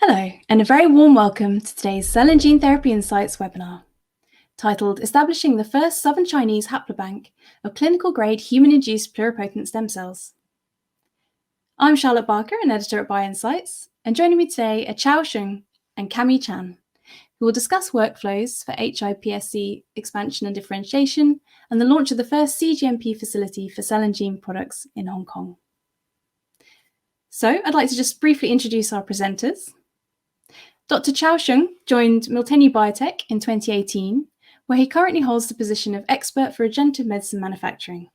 Hello, and a very warm welcome to today's Cell and Gene Therapy Insights webinar, titled Establishing the First Southern Chinese Haplobank of Clinical-Grade Human-Induced Pluripotent Stem Cells. I'm Charlotte Barker, an editor at BioInsights, and joining me today are Chao Sheng and Camie Chan, who will discuss workflows for hiPSC expansion and differentiation and the launch of the first cGMP facility for cell and gene products in Hong Kong. So I'd like to just briefly introduce our presenters. Dr. Chao Sheng joined Miltenyi Biotec in 2018, where he currently holds the position of expert for regenerative medicine manufacturing.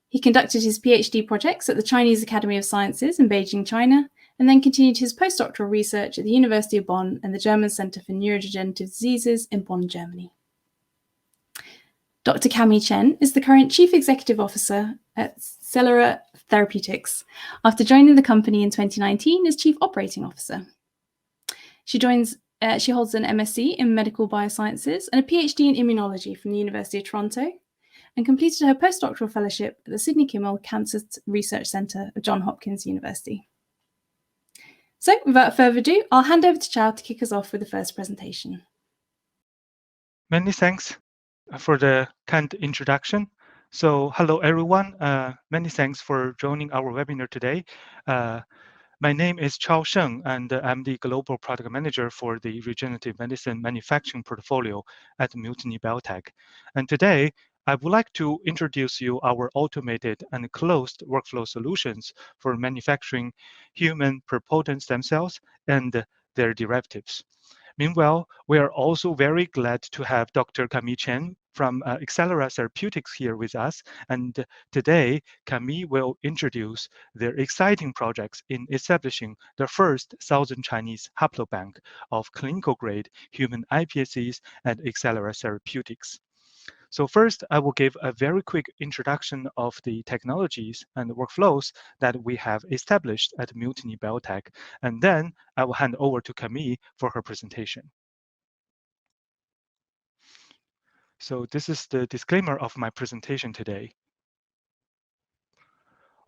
He conducted his PhD projects at the Chinese Academy of Sciences in Beijing, China, and then continued his postdoctoral research at the University of Bonn and the German Center for Neurodegenerative Diseases in Bonn, Germany. Dr. Camie Chan is the current Chief Executive Officer at Xellera Therapeutics, after joining the company in 2019 as Chief Operating Officer. She holds an MSc in Medical Biosciences and a PhD in Immunology from the University of Toronto, and completed her postdoctoral fellowship at the Sidney Kimmel Cancer Research Centre of Johns Hopkins University. So, without further ado, I'll hand over to Chao to kick us off with the first presentation. Many thanks for the kind introduction. So, hello everyone. Many thanks for joining our webinar today. My name is Chao Sheng, and I'm the Global Product Manager for the Regenerative Medicine Manufacturing Portfolio at Miltenyi Biotec. And today, I would like to introduce you our automated and closed workflow solutions for manufacturing human pluripotent stem cells and their derivatives. Meanwhile, we are also very glad to have Dr. Camie Chan from Xellera Therapeutics here with us. And today, Camie will introduce their exciting projects in establishing the first Southern Chinese haplobank of clinical-grade human iPSCs at Xellera Therapeutics. So first, I will give a very quick introduction of the technologies and workflows that we have established at Miltenyi Biotec, and then I will hand over to Camie for her presentation. So this is the disclaimer of my presentation today.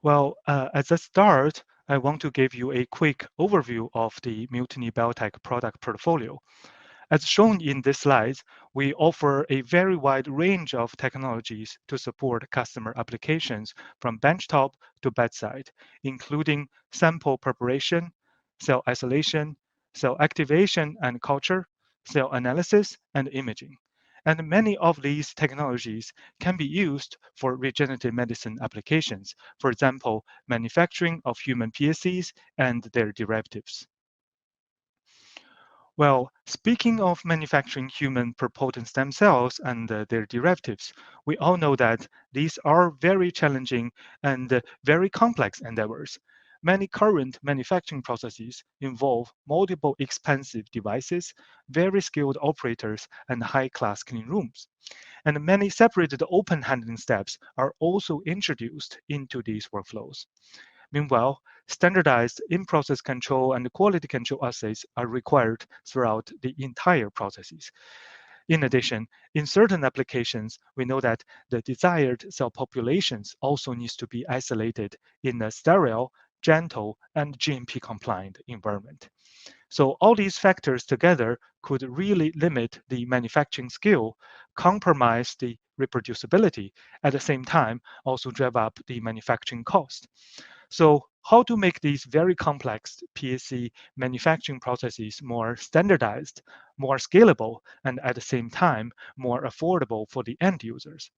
Well, as a start, I want to give you a quick overview of the Miltenyi Biotec product portfolio. As shown in this slide, we offer a very wide range of technologies to support customer applications from benchtop to bedside, including sample preparation, cell isolation, cell activation and culture, cell analysis, and imaging. And many of these technologies can be used for regenerative medicine applications, for example, manufacturing of human PSCs and their derivatives. Well, speaking of manufacturing human pluripotent stem cells and their derivatives, we all know that these are very challenging and very complex endeavors. Many current manufacturing processes involve multiple expensive devices, very skilled operators, and high-class clean rooms. And many separated open handling steps are also introduced into these workflows. Meanwhile, standardized in-process control and quality control assays are required throughout the entire processes. In addition, in certain applications, we know that the desired cell populations also needs to be isolated in a sterile, gentle, and GMP-compliant environment. So all these factors together could really limit the manufacturing skill, compromise the reproducibility, at the same time also drive up the manufacturing cost. So how to make these very complex PSC manufacturing processes more standardized, more scalable, and at the same time, more affordable for the end users?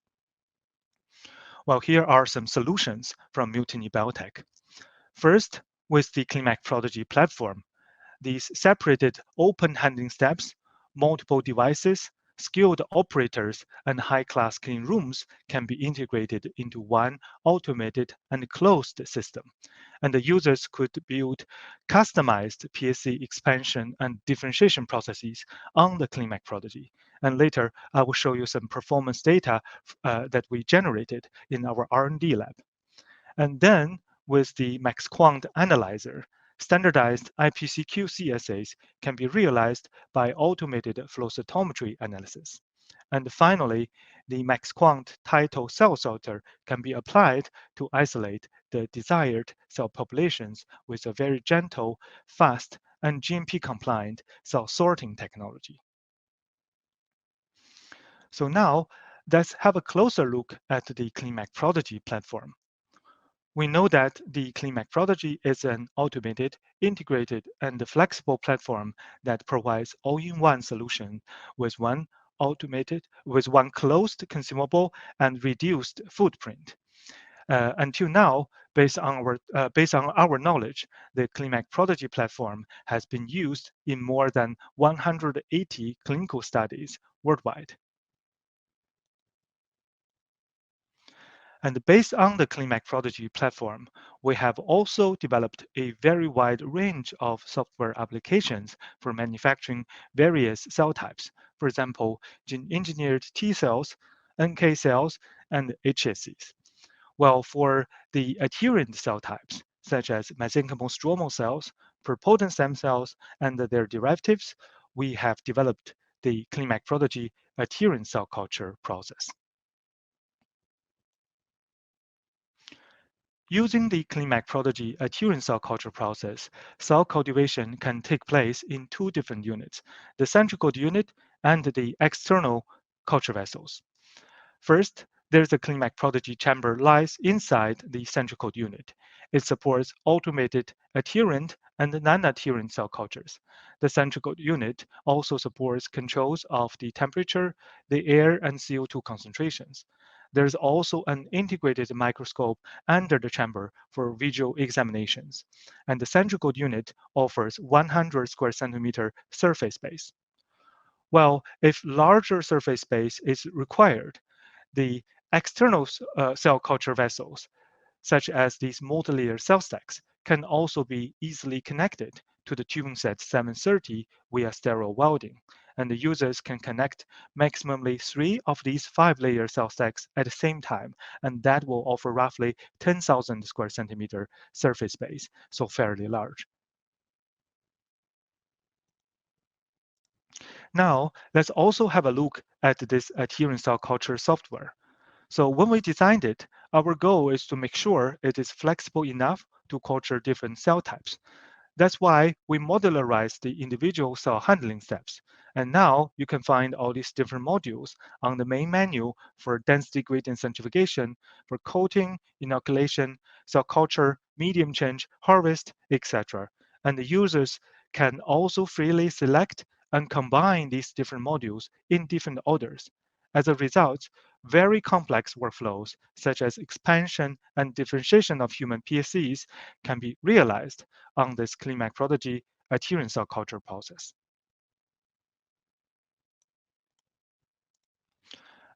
Well, here are some solutions from Miltenyi Biotec. First, with the CliniMACS Prodigy platform, these separated open handling steps, multiple devices, skilled operators, and high-class clean rooms can be integrated into one automated and closed system. And the users could build customized PSC expansion and differentiation processes on the CliniMACS Prodigy. And later, I will show you some performance data that we generated in our R&D lab. And then, with the MaxQuant analyzer, standardized iPSC-QC assays can be realized by automated flow cytometry analysis. And finally, the MaxQuant title cell sorter can be applied to isolate the desired cell populations with a very gentle, fast, and GMP-compliant cell sorting technology. So now, let's have a closer look at the CliniMACS Prodigy platform. We know that the CliniMACS Prodigy is an automated, integrated, and flexible platform that provides all-in-one solution with one closed consumable and reduced footprint. Until now, based on our knowledge, the CliniMACS Prodigy platform has been used in more than 180 clinical studies worldwide. And based on the CliniMACS Prodigy platform, we have also developed a very wide range of software applications for manufacturing various cell types. For example, gene-engineered T cells, NK cells, and HSCs. Well, for the adherent cell types, such as mesenchymal stromal cells, pluripotent stem cells, and their derivatives, we have developed the CliniMACS Prodigy adherent cell culture process. Using the CliniMACS Prodigy adherent cell culture process, cell cultivation can take place in two different units, the centrifugal unit and the external culture vessels. First, there's a CliniMACS Prodigy chamber lies inside the centrifugal unit. It supports automated adherent and non-adherent cell cultures. The centrifugal unit also supports controls of the temperature, the air, and CO2 concentrations. There's also an integrated microscope under the chamber for visual examinations. And the centrifugal unit offers 100 square centimeter surface space. Well, if larger surface space is required, the external cell culture vessels, such as these multilayer cell stacks, can also be easily connected to the tubing set 730 via sterile welding. And the users can connect maximally 3 of these 5-layer cell stacks at the same time, and that will offer roughly 10,000 square centimeter surface space, so fairly large. Now, let's also have a look at this adherent cell culture software. So when we designed it, our goal is to make sure it is flexible enough to culture different cell types. That's why we modularized the individual cell handling steps. And now you can find all these different modules on the main menu for density gradient centrifugation, for coating, inoculation, cell culture, medium change, harvest, etc. And the users can also freely select and combine these different modules in different orders. As a result, very complex workflows, such as expansion and differentiation of human PSCs, can be realized on this CliniMACS Prodigy adherent cell culture process.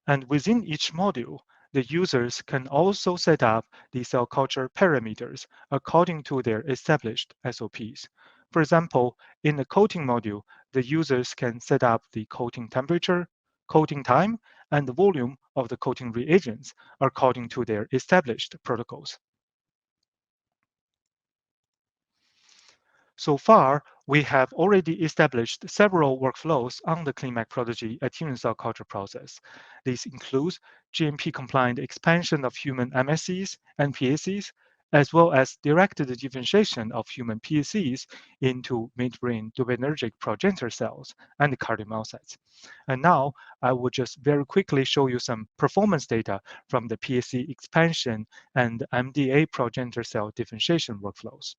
And within each module, the users can also set up the cell culture parameters according to their established SOPs. For example, in the coating module, the users can set up the coating temperature, coating time, and the volume of the coating reagents according to their established protocols. So far, we have already established several workflows on the CliniMACS Prodigy adherent cell culture process. These include GMP-compliant expansion of human MSCs and PSCs, as well as directed differentiation of human PSCs into midbrain dopaminergic progenitor cells and cardiomyocytes. And now, I will just very quickly show you some performance data from the PSC expansion and MDA progenitor cell differentiation workflows.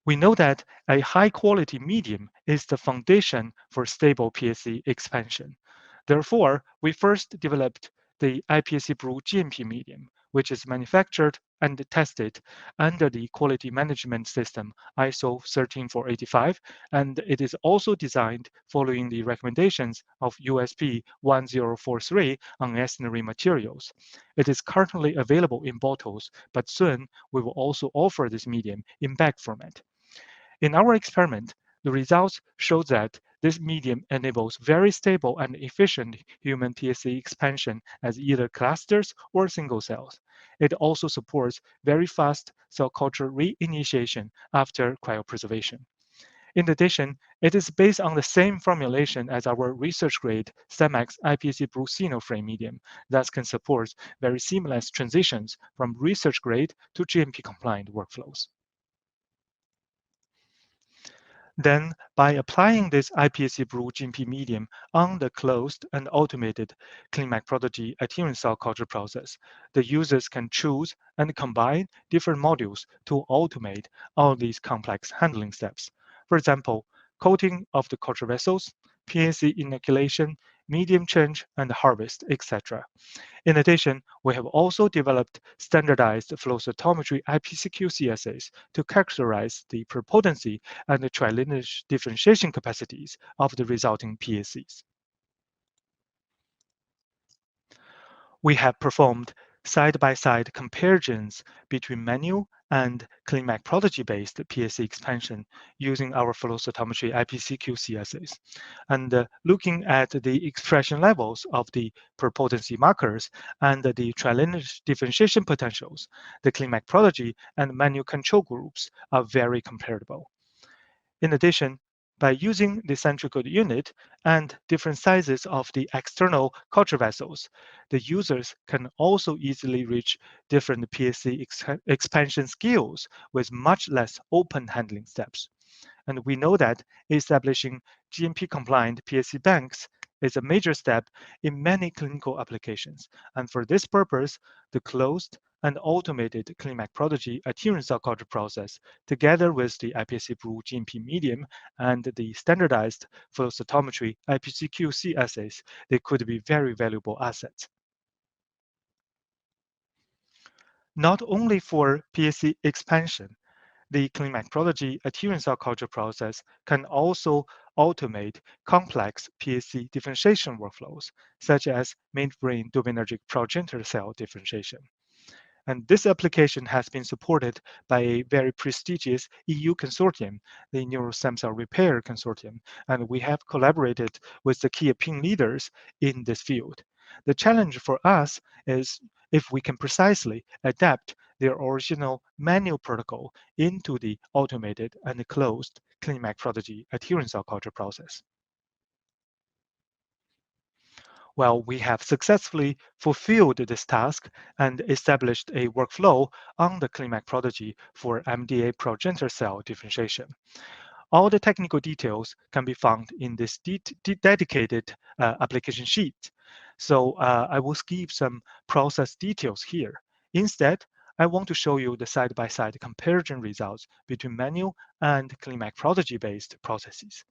We know that a high-quality medium is the foundation for stable PSC expansion. Therefore, we first developed the iPS-Brew GMP medium, which is manufactured and tested under the quality management system ISO 13485, and it is also designed following the recommendations of USP 1043 on ancillary materials. It is currently available in bottles, but soon we will also offer this medium in bag format. In our experiment, the results show that this medium enables very stable and efficient human PSC expansion as either clusters or single cells. It also supports very fast cell culture reinitiation after cryopreservation. In addition, it is based on the same formulation as our research-grade CliniMACS iPS-Brew frame medium, thus can support very seamless transitions from research-grade to GMP-compliant workflows. Then, by applying this iPSC-Brew GMP medium on the closed and automated CliniMACS Prodigy adherent cell culture process, the users can choose and combine different modules to automate all these complex handling steps. For example, coating of the culture vessels, PSC inoculation, medium change, and harvest, etc. In addition, we have also developed standardized flow cytometry iPSC-QC assays to characterize the pluripotency and the trilineage differentiation capacities of the resulting PSCs. We have performed side-by-side comparisons between manual and CliniMACS Prodigy-based PSC expansion using our flow cytometry iPSC-QC assays. And looking at the expression levels of the pluripotency markers and the trilineage differentiation potentials, the CliniMACS Prodigy and manual control groups are very comparable. In addition, by using the centrifugal unit and different sizes of the external culture vessels, the users can also easily reach different PSC expansion skills with much less open handling steps. And we know that establishing GMP-compliant PSC banks is a major step in many clinical applications. And for this purpose, the closed and automated CliniMACS Prodigy adherent cell culture process, together with the iPSC-Brew GMP medium and the standardized flow cytometry iPSC-QC assays, they could be very valuable assets. Not only for PSC expansion, the CliniMACS Prodigy adherent cell culture process can also automate complex PSC differentiation workflows, such as midbrain dopaminergic progenitor cell differentiation. And this application has been supported by a very prestigious EU consortium, the Neurostem Cell Repair Consortium, and we have collaborated with the key opinion leaders in this field. The challenge for us is if we can precisely adapt their original manual protocol into the automated and closed CliniMACS Prodigy adherent cell culture process. Well, we have successfully fulfilled this task and established a workflow on the CliniMACS Prodigy for MDA progenitor cell differentiation. All the technical details can be found in this dedicated application sheet. So I will skip some process details here. Instead, I want to show you the side-by-side comparison results between manual and CliniMACS Prodigy-based processes.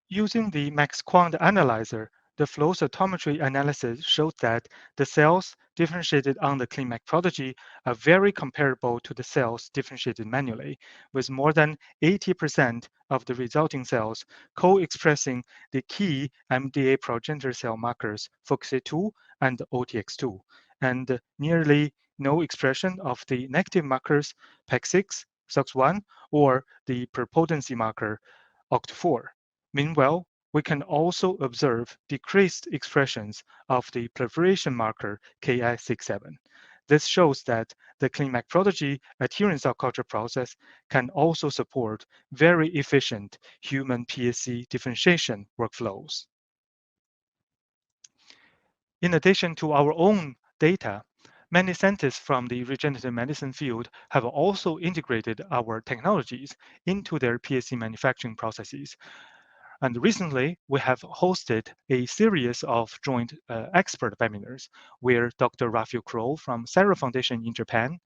Using the MaxQuant analyzer, the flow cytometry analysis showed that the cells differentiated on the CliniMACS Prodigy are very comparable to the cells differentiated manually, with more than 80% of the resulting cells co-expressing the key MDA progenitor cell markers FOXA2 and OTX2, and nearly no expression of the negative markers PEG6, SOX1, or the pluripotency marker OCT4. Meanwhile, we can also observe decreased expressions of the proliferation marker Ki67. This shows that the CliniMACS Prodigy adherent cell culture process can also support very efficient human PSC differentiation workflows. In addition to our own data, many scientists from the regenerative medicine field have also integrated our technologies into their PSC manufacturing processes. And recently, we have hosted a series of joint expert webinars where Dr. Raphael Kroll from Xellera Foundation in Japan,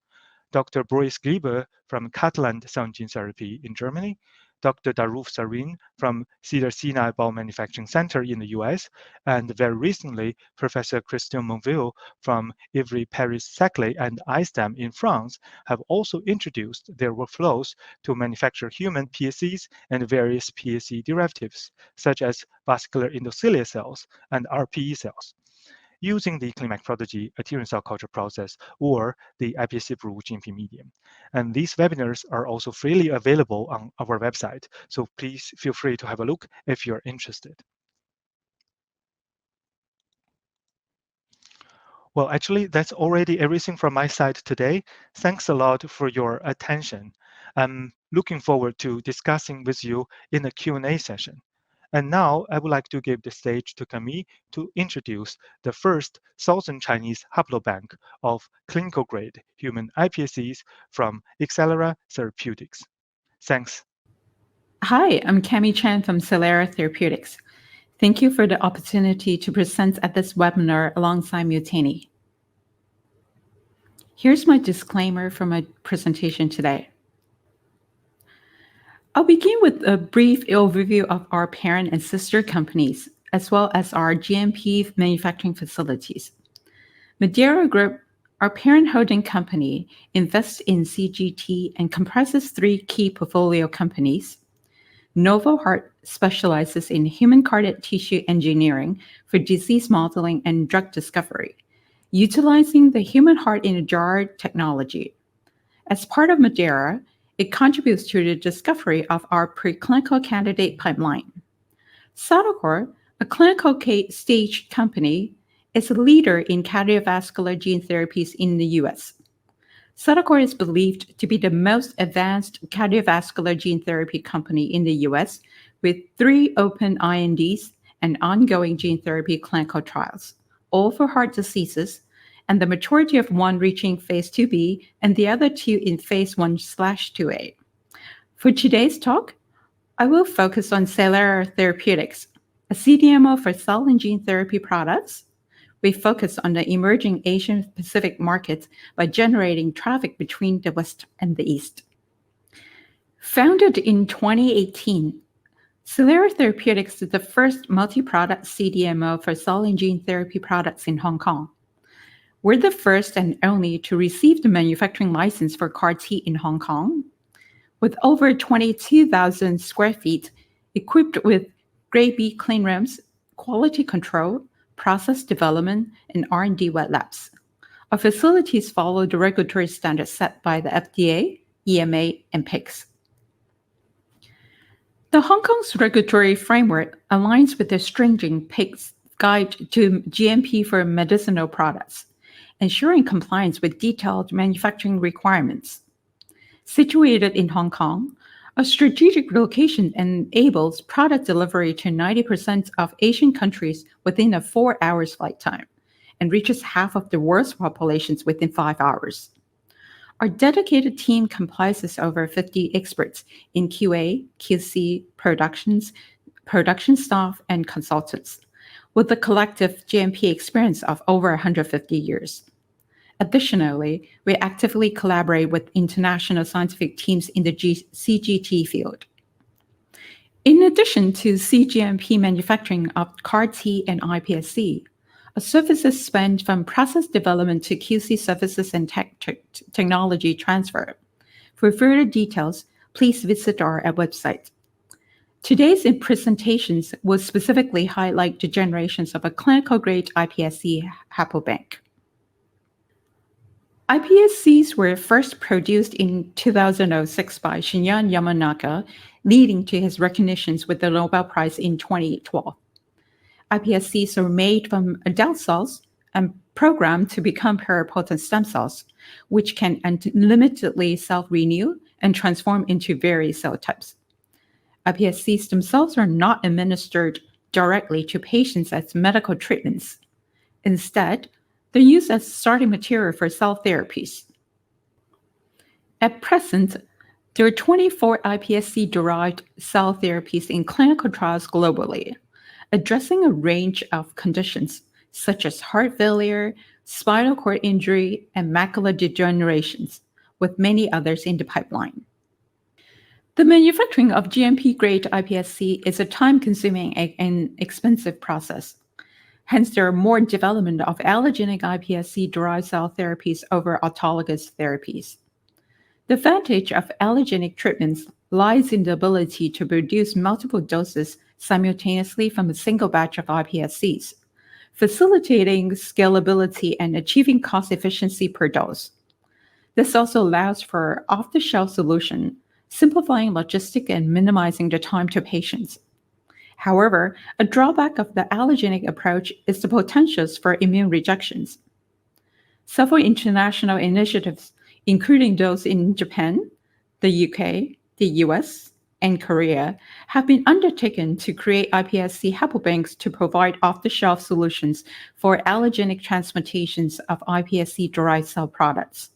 Dr. Boris Glieber from Catalent Cell and Gene Therapy in Germany, Dr. Daruf Sarin from Cedars-Sinai Biomanufacturing Center in the US, and very recently, Professor Christian Monville from Ivry Paris-Saclay and ISTEM in France have also introduced their workflows to manufacture human PSCs and various PSC derivatives, such as vascular endothelial cells and RPE cells, using the CliniMACS Prodigy adherent cell culture process or the iPSC-Brew GMP medium. And these webinars are also freely available on our website, so please feel free to have a look if you're interested. Well, actually, that's already everything from my side today. Thanks a lot for your attention. I'm looking forward to discussing with you in the Q&A session. And now I would like to give the stage to Camie to introduce the first Southern Chinese haplobank of clinical-grade human iPSCs from Xellera Therapeutics. Thanks. Hi, I'm Camie Chan from Xellera Therapeutics. Thank you for the opportunity to present at this webinar alongside Miltenyi. Here's my disclaimer for my presentation today. I'll begin with a brief overview of our parent and sister companies, as well as our GMP manufacturing facilities. Madeira Group, our parent holding company, invests in CGT and comprises three key portfolio companies. Novo Heart specializes in human cardiac tissue engineering for disease modeling and drug discovery, utilizing the human heart in a jar technology. As part of Madeira, it contributes to the discovery of our preclinical candidate pipeline. Cytocor, a clinical stage company, is a leader in cardiovascular gene therapies in the US. Cytocor is believed to be the most advanced cardiovascular gene therapy company in the US, with 3 open INDs and ongoing gene therapy clinical trials, all for heart diseases, and the majority of one reaching phase 2B and the other two in phase 1/2A. For today's talk, I will focus on Xellera Therapeutics, a CDMO for cell and gene therapy products. We focus on the emerging Asian Pacific markets by generating traffic between the West and the East. Founded in 2018, Xellera Therapeutics is the first multi-product CDMO for cell and gene therapy products in Hong Kong. We're the first and only to receive the manufacturing license for CAR-T in Hong Kong. With over 22,000 square feet, equipped with Grade B clean rooms, quality control, process development, and R&D wet labs. Our facilities follow the regulatory standards set by the FDA, EMA, and PICS. The Hong Kong's regulatory framework aligns with the stringent PICS guide to GMP for medicinal products, ensuring compliance with detailed manufacturing requirements. Situated in Hong Kong, a strategic location enables product delivery to 90% of Asian countries within a 4 hours flight time and reaches half of the world's populations within 5 hours. Our dedicated team comprises over 50 experts in QA, QC, production staff, and consultants, with a collective GMP experience of over 150 years. Additionally, we actively collaborate with international scientific teams in the CGT field. In addition to cGMP manufacturing of CAR-T and iPSC, a services span from process development to QC services and technology transfer. For further details, please visit our website. Today's presentations will specifically highlight the generations of a clinical-grade iPSC haplobank. iPSCs were first produced in 2006 by Shinya Yamanaka, leading to his recognitions with the Nobel Prize in 2012. iPSCs are made from adult cells and programmed to become pluripotent stem cells, which can unlimitedly self-renew and transform into various cell types. iPSCs themselves are not administered directly to patients as medical treatments. Instead, they're used as starting material for cell therapies. At present, there are 24 iPSC-derived cell therapies in clinical trials globally, addressing a range of conditions such as heart failure, spinal cord injury, and macular degenerations, with many others in the pipeline. The manufacturing of GMP-grade iPSC is a time-consuming and expensive process. Hence, there are more development of allogeneic iPSC-derived cell therapies over autologous therapies. The advantage of allogeneic treatments lies in the ability to produce multiple doses simultaneously from a single batch of iPSCs, facilitating scalability and achieving cost efficiency per dose. This also allows for off-the-shelf solution, simplifying logistics and minimizing the time to patients. However, a drawback of the allogeneic approach is the potentials for immune rejections. Several international initiatives, including those in Japan, the UK, the US, and Korea, have been undertaken to create iPSC haplobanks to provide off-the-shelf solutions for allogeneic transplantations of iPSC-derived cell products.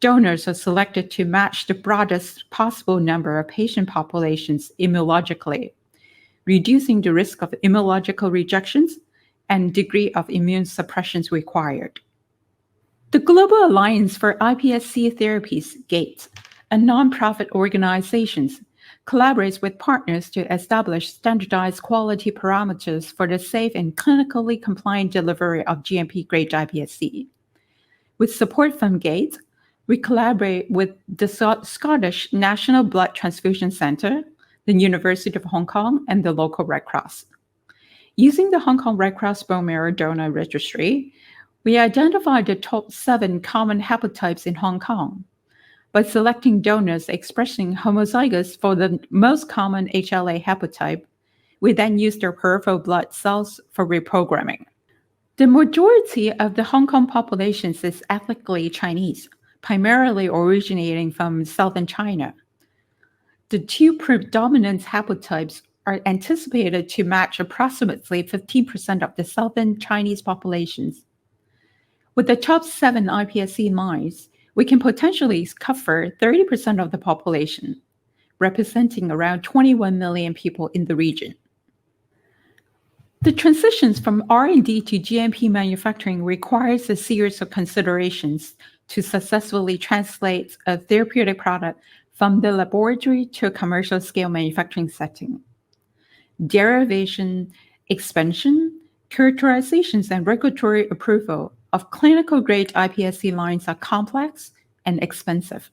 Donors are selected to match the broadest possible number of patient populations immunologically, reducing the risk of immunological rejections and degree of immune suppression required. The Global Alliance for iPSC Therapies, GATE, a nonprofit organization, collaborates with partners to establish standardized quality parameters for the safe and clinically compliant delivery of GMP-grade iPSC. With support from GATE, we collaborate with the Scottish National Blood Transfusion Centre, the University of Hong Kong, and the local Red Cross. Using the Hong Kong Red Cross Bone Marrow Donor Registry, we identified the top 7 common haplotypes in Hong Kong. By selecting donors expressing homozygous for the most common HLA haplotype, we then use their peripheral blood cells for reprogramming. The majority of the Hong Kong population is ethnically Chinese, primarily originating from southern China. The 2 predominant haplotypes are anticipated to match approximately 15% of the southern Chinese populations. With the top 7 iPSC lines, we can potentially cover 30% of the population, representing around 21 million people in the region. The transitions from R&D to GMP manufacturing requires a series of considerations to successfully translate a therapeutic product from the laboratory to a commercial scale manufacturing setting. Derivation, expansion, characterizations, and regulatory approval of clinical-grade iPSC lines are complex and expensive.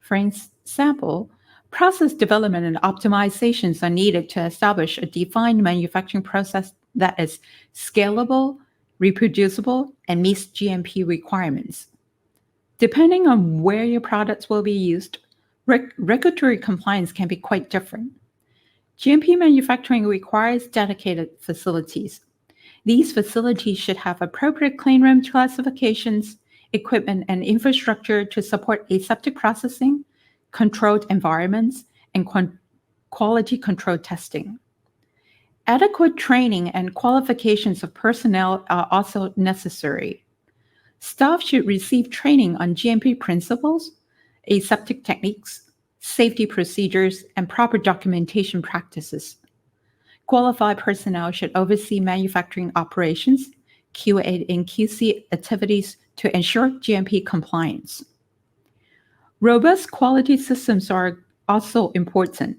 For example, process development and optimizations are needed to establish a defined manufacturing process that is scalable, reproducible, and meets GMP requirements. Depending on where your products will be used, regulatory compliance can be quite different. GMP manufacturing requires dedicated facilities. These facilities should have appropriate cleanroom classifications, equipment, and infrastructure to support aseptic processing, controlled environments, and quality control testing. Adequate training and qualifications of personnel are also necessary. Staff should receive training on GMP principles, aseptic techniques, safety procedures, and proper documentation practices. Qualified personnel should oversee manufacturing operations, QA and QC activities to ensure GMP compliance. Robust quality systems are also important.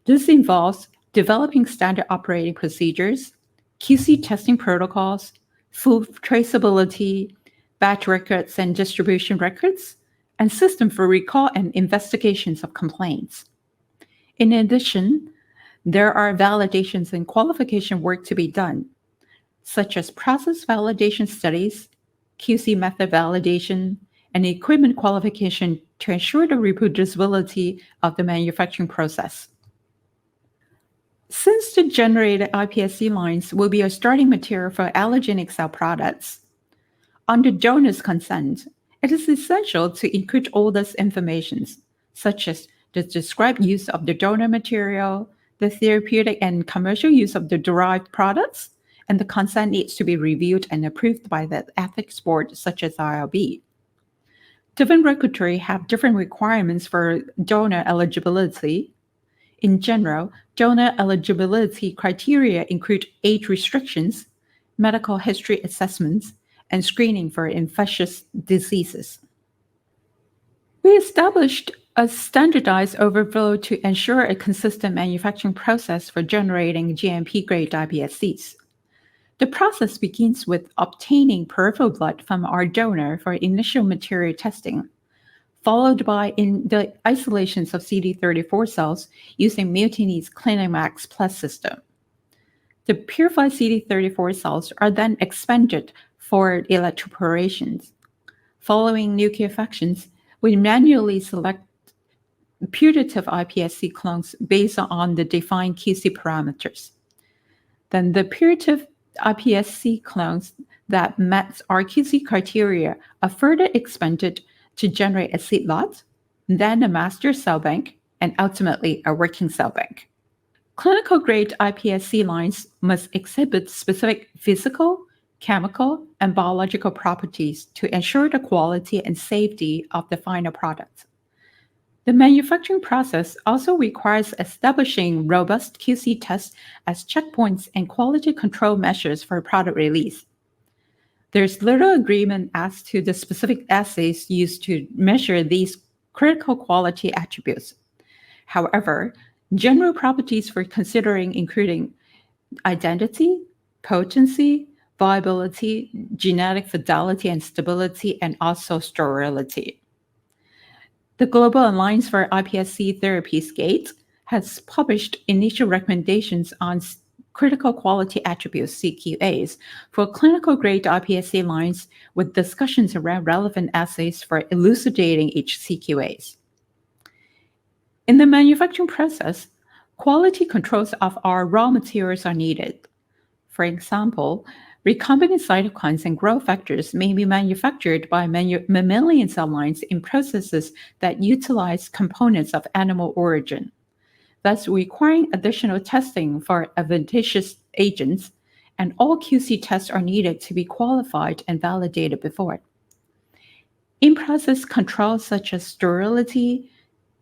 This involves developing standard operating procedures, QC testing protocols, food traceability, batch records and distribution records, and system for recall and investigations of complaints. In addition, there are validations and qualification work to be done, such as process validation studies, QC method validation, and equipment qualification to ensure the reproducibility of the manufacturing process. Since the generated iPSC lines will be a starting material for allogeneic cell products, under donor's consent, it is essential to include all this information, such as the described use of the donor material, the therapeutic and commercial use of the derived products, and the consent needs to be reviewed and approved by the ethics board, such as IRB. Different regulatory have different requirements for donor eligibility. In general, donor eligibility criteria include age restrictions, medical history assessments, and screening for infectious diseases. We established a standardized overflow to ensure a consistent manufacturing process for generating GMP-grade iPSCs. The process begins with obtaining peripheral blood from our donor for initial material testing, followed by the isolations of CD34 cells using Miltenyi's CliniMACS Plus system. The purified CD34 cells are then expanded for electroporations. Following nucleofunctions, we manually select putative iPSC clones based on the defined QC parameters. Then the putative iPSC clones that met our QC criteria are further expanded to generate a seed lot, then a master cell bank, and ultimately a working cell bank. Clinical-grade iPSC lines must exhibit specific physical, chemical, and biological properties to ensure the quality and safety of the final product. The manufacturing process also requires establishing robust QC tests as checkpoints and quality control measures for product release. There's little agreement as to the specific assays used to measure these critical quality attributes. However, general properties for considering including identity, potency, viability, genetic fidelity and stability, and also sterility. The Global Alliance for iPSC Therapies, GATE, has published initial recommendations on critical quality attributes, CQAs, for clinical-grade iPSC lines with discussions around relevant assays for elucidating each CQAs. In the manufacturing process, quality controls of our raw materials are needed. For example, recombinant cytokines and growth factors may be manufactured by mammalian cell lines in processes that utilize components of animal origin, thus requiring additional testing for adventitious agents, and all QC tests are needed to be qualified and validated before. In-process controls such as sterility,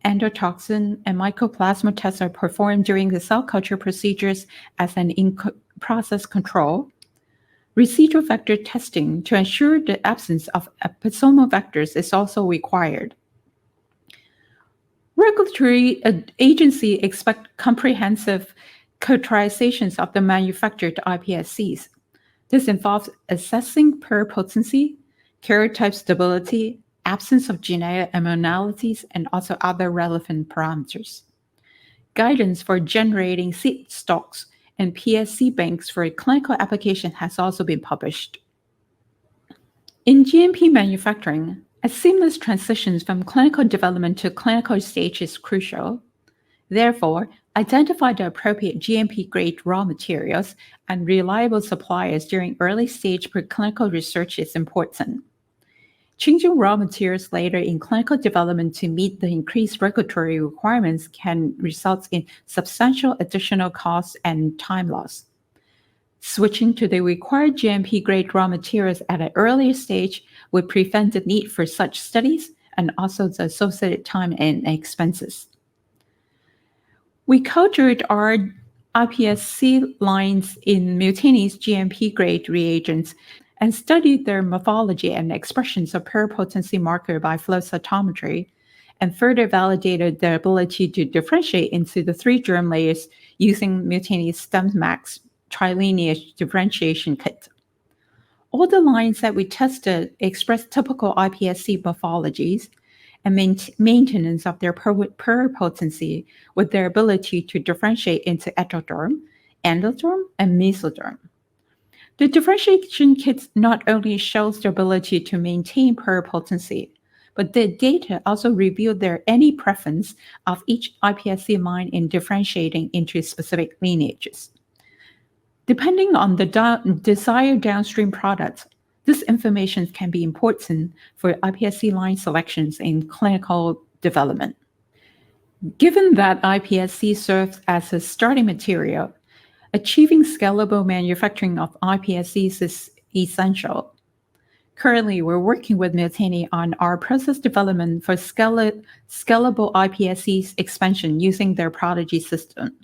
endotoxin, and mycoplasma tests are performed during the cell culture procedures as an in-process control. Residual vector testing to ensure the absence of episomal vectors is also required. Regulatory agencies expect comprehensive characterizations of the manufactured iPSCs. This involves assessing pluripotency, karyotype stability, absence of genetic abnormalities, and also other relevant parameters. Guidance for generating seed stocks and PSC banks for clinical application has also been published. In GMP manufacturing, a seamless transition from clinical development to clinical stage is crucial. Therefore, identify the appropriate GMP-grade raw materials and reliable suppliers during early-stage preclinical research is important. Changing raw materials later in clinical development to meet the increased regulatory requirements can result in substantial additional costs and time loss. Switching to the required GMP-grade raw materials at an earlier stage would prevent the need for such studies and also the associated time and expenses. We cultured our iPSC lines in Miltenyi's GMP-grade reagents and studied their morphology and expressions of pluripotency marker by flow cytometry, and further validated their ability to differentiate into the 3 germ layers using Miltenyi's CliniMACS trilineage differentiation kit. All the lines that we tested expressed typical iPSC morphologies and maintenance of their pluripotency with their ability to differentiate into ectoderm, endoderm, and mesoderm. The differentiation kit not only shows the ability to maintain pluripotency, but the data also revealed any preference of each iPSC line in differentiating into specific lineages. Depending on the desired downstream product, this information can be important for iPSC line selections in clinical development. Given that iPSC serves as a starting material, achieving scalable manufacturing of iPSCs is essential. Currently, we're working with Miltenyi on our process development for scalable iPSCs expansion using their Prodigy system.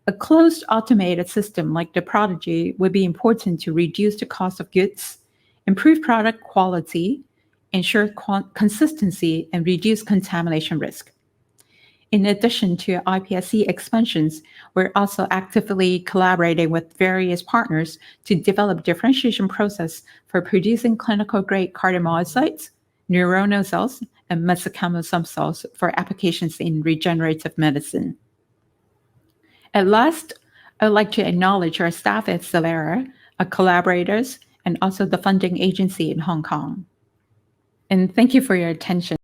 A closed automated system like the Prodigy would be important to reduce the cost of goods, improve product quality, ensure consistency, and reduce contamination risk. In addition to iPSC expansions, we're also actively collaborating with various partners to develop differentiation process for producing clinical-grade cardiomyocytes, neuronal cells, and mesenchymal stem cells for applications in regenerative medicine. At last, I'd like to acknowledge our staff at Xellera, our collaborators, and also the funding agency in Hong Kong. And thank you for your attention.